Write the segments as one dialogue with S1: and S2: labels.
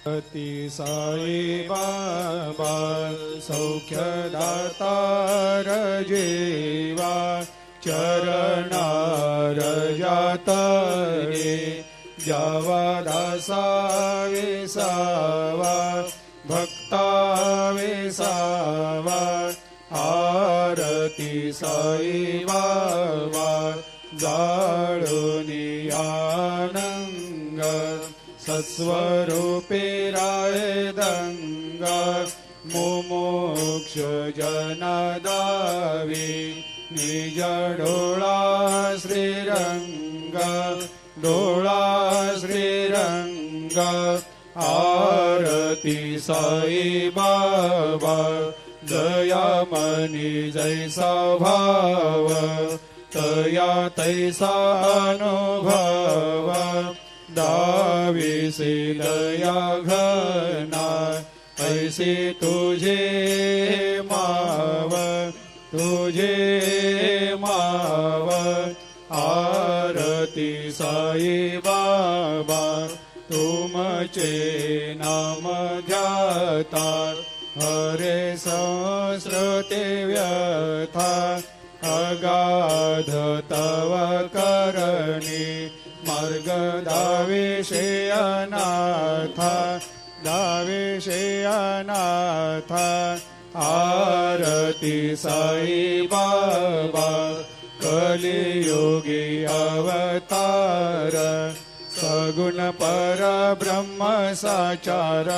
S1: अति साई बाबा सौख्यदातार जेवा चरणार जातरे जावा दासा विसावा भक्ता विसावा आरती साई बाबा जाळुनी आनंग सत्स्वरूपे राय दंग मुमुक्ष जनदावी निज डोळा श्रीरंग डोळा श्रीरंग आरती साई बाबा दयामनी जैसा भाव तया तैसा अनुभव दाविसे दया घना ऐसे तुझे माव आरती साई बाबा तुमचे नाम ध्याता हरे संस्कृते व्यथा अगाध तव करणी मार्ग दाविषे अनाथ आरती साई बाबा कलियुगी अवतार सगुण परब्रह्म साचार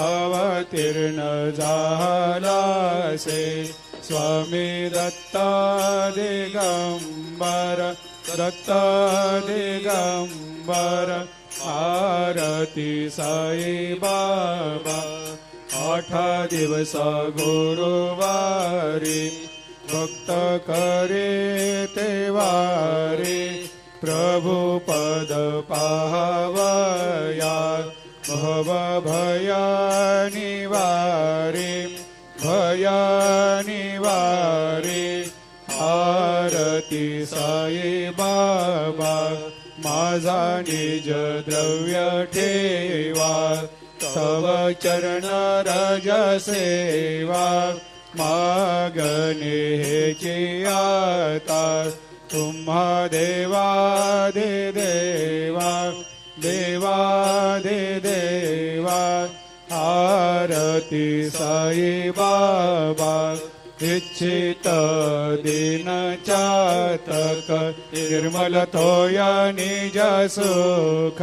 S1: अवतीर्ण झालासे स्वामी दत्ता दिगंबर आरती साई बाबा 8 दिवस गुरुवारी भक्त करे तेवारी प्रभु पद पाहवया भव भया निवारी आरती साई बाबा माझा निज द्रव्य ठेवा तव चरण रज सेवा मागणे हेची आता तुम्हा देवा आरती साई बाबा इच्छित दिन चातक निर्मल तोया निज सुख